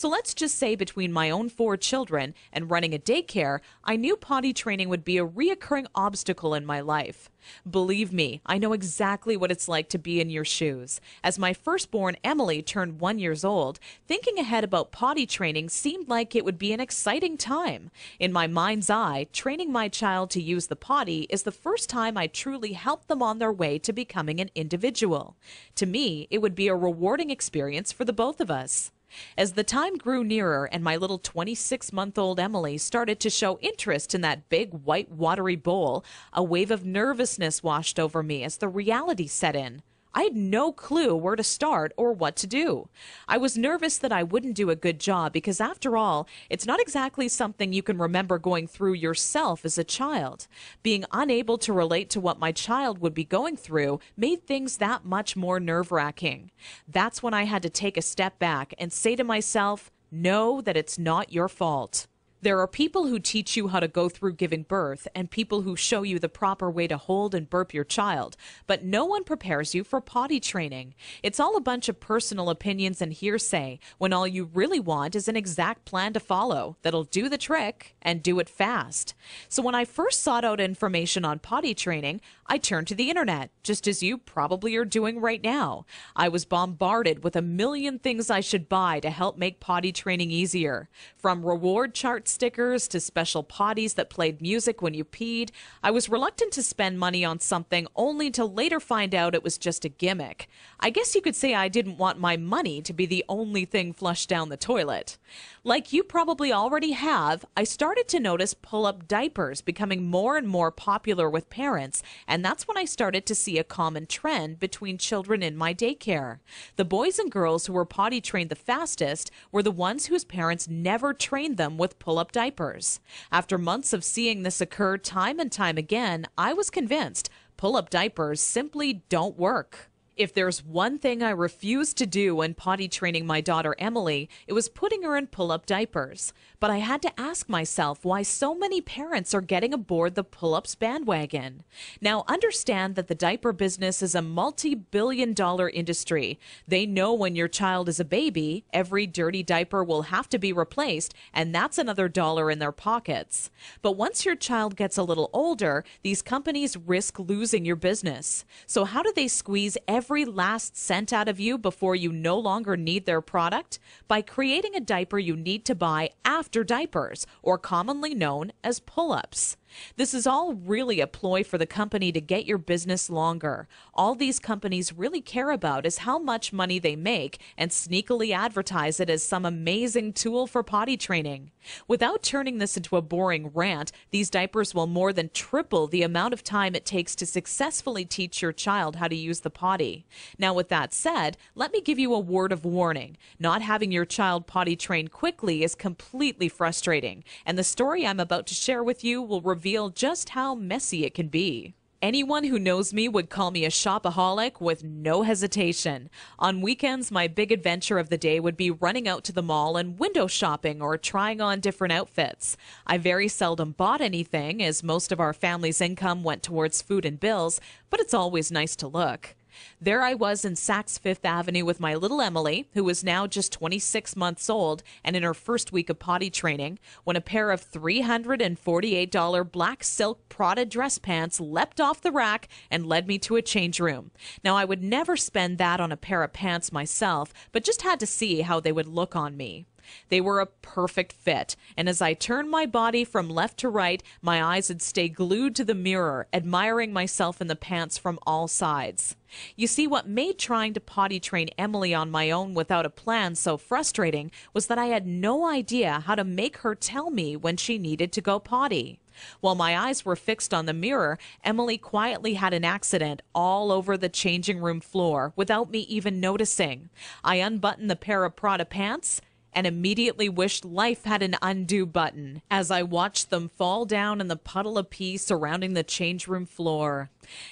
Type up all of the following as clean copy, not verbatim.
So let's just say between my own 4 children and running a daycare, I knew potty training would be a reoccurring obstacle in my life. Believe me, I know exactly what it's like to be in your shoes. As my firstborn Emily turned 1 year old, thinking ahead about potty training seemed like it would be an exciting time. In my mind's eye, training my child to use the potty is the first time I truly help them on their way to becoming an individual. To me, it would be a rewarding experience for the both of us. As the time grew nearer and my little 26-month-old Emily started to show interest in that big white watery bowl, a wave of nervousness washed over me as the reality set in. I had no clue where to start or what to do. I was nervous that I wouldn't do a good job because, after all, it's not exactly something you can remember going through yourself as a child. Being unable to relate to what my child would be going through made things that much more nerve-wracking. That's when I had to take a step back and say to myself, know that it's not your fault. There are people who teach you how to go through giving birth and people who show you the proper way to hold and burp your child, but no one prepares you for potty training. It's all a bunch of personal opinions and hearsay when all you really want is an exact plan to follow that'll do the trick and do it fast. So when I first sought out information on potty training, I turned to the internet, just as you probably are doing right now. I was bombarded with a million things I should buy to help make potty training easier. From reward chart stickers to special potties that played music when you peed, I was reluctant to spend money on something only to later find out it was just a gimmick. I guess you could say I didn't want my money to be the only thing flushed down the toilet. Like you probably already have, I started to notice pull-up diapers becoming more and more popular with parents, and that's when I started to see a common trend between children in my daycare. The boys and girls who were potty trained the fastest were the ones whose parents never trained them with pull-up diapers. After months of seeing this occur time and time again, I was convinced pull-up diapers simply don't work. If there's one thing I refused to do when potty training my daughter Emily, it was putting her in pull-up diapers. But I had to ask myself why so many parents are getting aboard the pull-ups bandwagon. Now, understand that the diaper business is a multi-billion-dollar industry. They know when your child is a baby, every dirty diaper will have to be replaced, and that's another dollar in their pockets. But once your child gets a little older, these companies risk losing your business. So how do they squeeze every last cent out of you before you no longer need their product? By creating a diaper you need to buy after diapers, or commonly known as pull-ups. This is all really a ploy for the company to get your business longer. All these companies really care about is how much money they make and sneakily advertise it as some amazing tool for potty training. Without turning this into a boring rant, these diapers will more than triple the amount of time it takes to successfully teach your child how to use the potty. Now, with that said, let me give you a word of warning. Not having your child potty trained quickly is completely frustrating, and the story I'm about to share with you will reveal just how messy it can be. Anyone who knows me would call me a shopaholic with no hesitation. On weekends, my big adventure of the day would be running out to the mall and window shopping or trying on different outfits. I very seldom bought anything, as most of our family's income went towards food and bills, but it's always nice to look. There I was in Saks Fifth Avenue with my little Emily, who was now just 26 months old and in her first week of potty training, when a pair of $348 black silk Prada dress pants leapt off the rack and led me to a change room. Now, I would never spend that on a pair of pants myself, but just had to see how they would look on me. They were a perfect fit, and as I turned my body from left to right, my eyes would stay glued to the mirror, admiring myself in the pants from all sides. You see, what made trying to potty train Emily on my own without a plan so frustrating was that I had no idea how to make her tell me when she needed to go potty. While my eyes were fixed on the mirror, Emily quietly had an accident all over the changing room floor without me even noticing. I unbuttoned the pair of Prada pants and immediately wished life had an undo button as I watched them fall down in the puddle of pee surrounding the change room floor.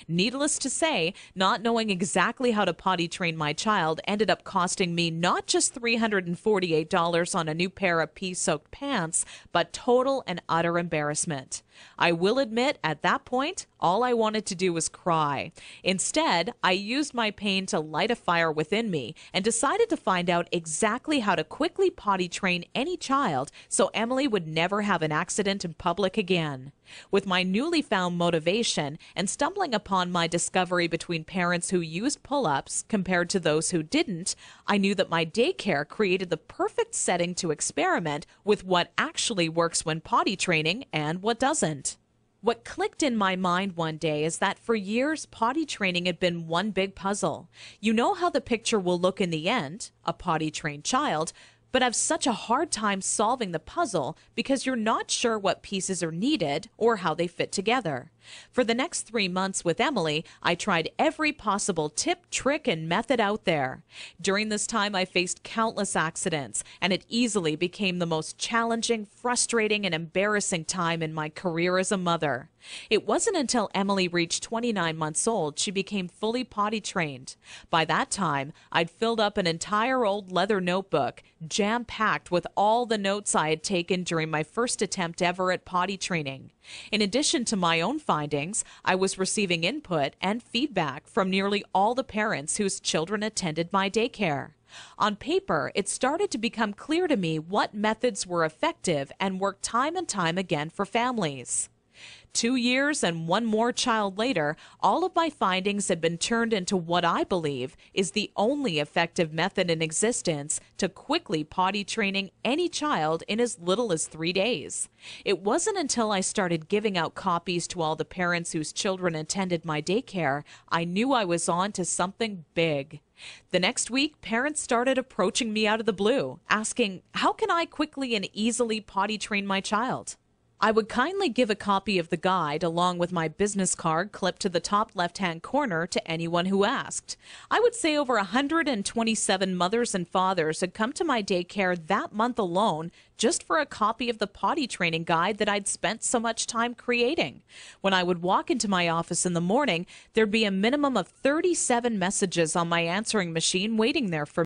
Needless to say, not knowing exactly how to potty train my child ended up costing me not just $348 on a new pair of pee-soaked pants, but total and utter embarrassment. I will admit, at that point, all I wanted to do was cry. Instead, I used my pain to light a fire within me and decided to find out exactly how to quickly potty train any child so Emily would never have an accident in public again. With my newly found motivation and stumbling upon my discovery between parents who used pull-ups compared to those who didn't, I knew that my daycare created the perfect setting to experiment with what actually works when potty training and what doesn't. What clicked in my mind one day is that for years, potty training had been one big puzzle. You know how the picture will look in the end, a potty-trained child, but have such a hard time solving the puzzle because you're not sure what pieces are needed or how they fit together. For the next 3 months with Emily, I tried every possible tip, trick, and method out there. During this time, I faced countless accidents, and it easily became the most challenging, frustrating, and embarrassing time in my career as a mother. It wasn't until Emily reached 29 months old she became fully potty trained. By that time, I'd filled up an entire old leather notebook, jam-packed with all the notes I had taken during my first attempt ever at potty training. In addition to my own findings, I was receiving input and feedback from nearly all the parents whose children attended my daycare. On paper, it started to become clear to me what methods were effective and worked time and time again for families. 2 years and one more child later, all of my findings had been turned into what I believe is the only effective method in existence to quickly potty training any child in as little as 3 days. It wasn't until I started giving out copies to all the parents whose children attended my daycare I knew I was on to something big. The next week, parents started approaching me out of the blue, asking, how can I quickly and easily potty train my child? I would kindly give a copy of the guide along with my business card clipped to the top left-hand corner to anyone who asked. I would say over 127 mothers and fathers had come to my daycare that month alone just for a copy of the potty training guide that I'd spent so much time creating. When I would walk into my office in the morning, there'd be a minimum of 37 messages on my answering machine waiting there for